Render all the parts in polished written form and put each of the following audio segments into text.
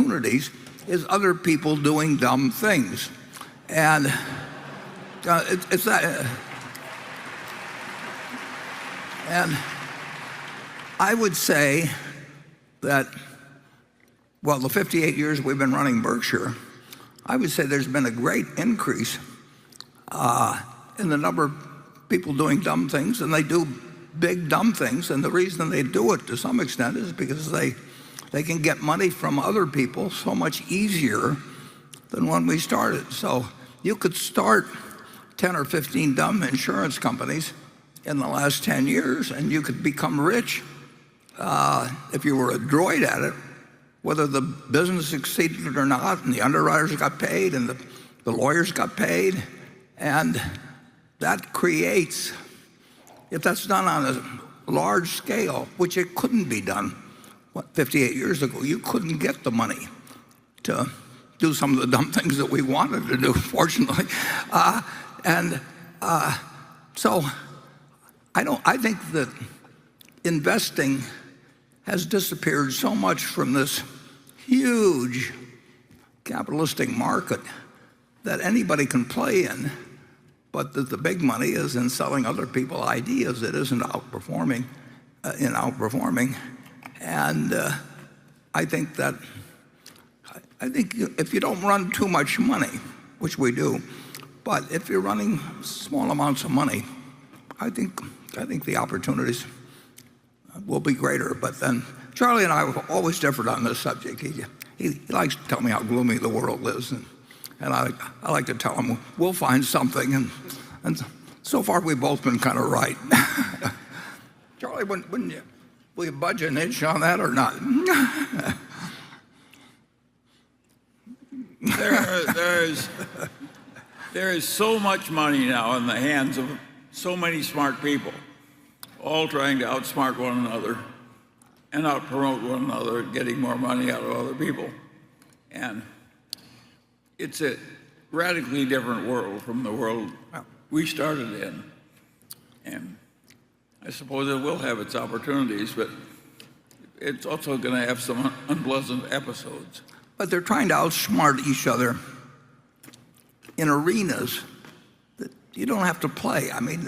opportunities is other people doing dumb things. And it's that. And I would say that, well, the 58 years we've been running Berkshire, I would say there's been a great increase in the number of people doing dumb things, and they do big dumb things. And the reason they do it to some extent is because they can get money from other people so much easier than when we started. So you could start 10 or 15 dumb insurance companies in the last 10 years, and you could become rich if you were adroit at it, whether the business succeeded or not, and the underwriters got paid, and the lawyers got paid. And that creates, if that's done on a large scale, which it couldn't be done 58 years ago, you couldn't get the money to do some of the dumb things that we wanted to do, fortunately. So I think that investing has disappeared so much from this huge capitalistic market that anybody can play in, but that the big money is in selling other people ideas that isn't outperforming. And I think if you don't run too much money, which we do, but if you're running small amounts of money, I think the opportunities will be greater. But then Charlie and I have always differed on this subject. He likes to tell me how gloomy the world is, and I like to tell him we'll find something. And so far we've both been kind of right. Charlie, wouldn't you? Will you budge an inch on that or not? There is so much money now in the hands of so many smart people, all trying to outsmart one another and outpromote one another, getting more money out of other people. And it's a radically different world from the world we started in. And I suppose it will have its opportunities, but it's also going to have some unpleasant episodes. But they're trying to outsmart each other in arenas that you don't have to play. I mean,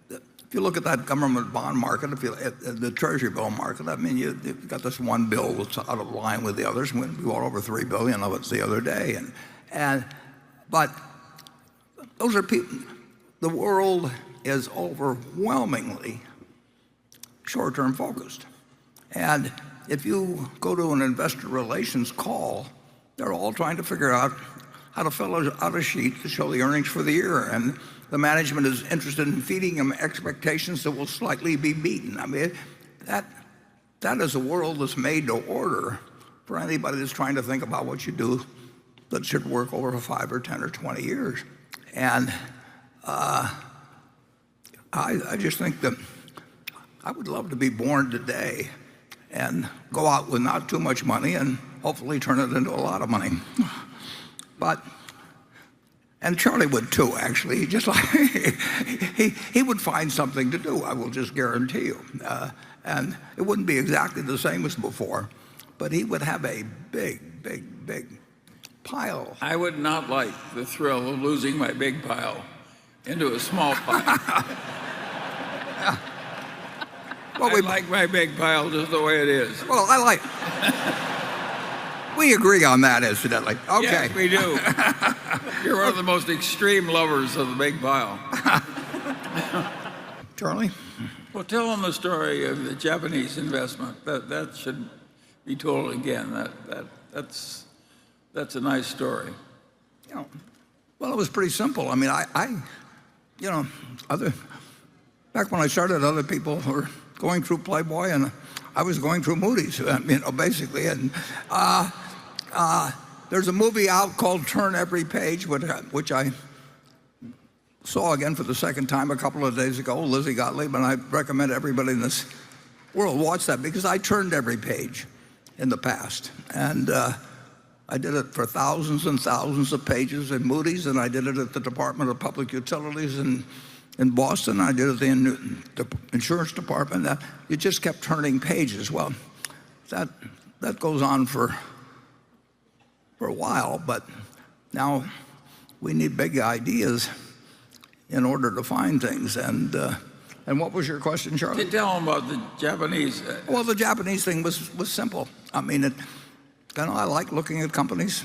if you look at that government bond market, the Treasury bill market, I mean, you've got this one bill that's out of line with the others. We bought over $3 billion of it the other day, but those are people. The world is overwhelmingly short-term focused, and if you go to an investor relations call, they're all trying to figure out how to fill out a sheet to show the earnings for the year, and the management is interested in feeding them expectations that will slightly be beaten. I mean, that is a world that's made to order for anybody that's trying to think about what you do that should work over 5 or 10 or 20 years. And I just think that I would love to be born today and go out with not too much money and hopefully turn it into a lot of money. And Charlie would too, actually. He would find something to do, I will just guarantee you. And it wouldn't be exactly the same as before, but he would have a big, big, big pile. I would not like the thrill of losing my big pile into a small pile. Well, I like my big pile just the way it is. Well, we agree on that, incidentally. Okay. Yes, we do. You're one of the most extreme lovers of the big pile. Charlie? Well, tell them the story of the Japanese investment. That should be told again. That's a nice story. Well, it was pretty simple. I mean, back when I started, other people were going through Playboy, and I was going through Moody's, basically. And there's a movie out called Turn Every Page, which I saw again for the second time a couple of days ago, Lizzie Gottlieb, and I recommend everybody in this world watch that, because I turned every page in the past. And I did it for thousands and thousands of pages in Moody's, and I did it at the Department of Public Utilities in Boston. I did it in the insurance department. You just kept turning pages. Well, that goes on for for a while, but now we need big ideas in order to find things. And what was your question, Charlie? Tell them about the Japanese. Well, the Japanese thing was simple. I mean, I like looking at companies.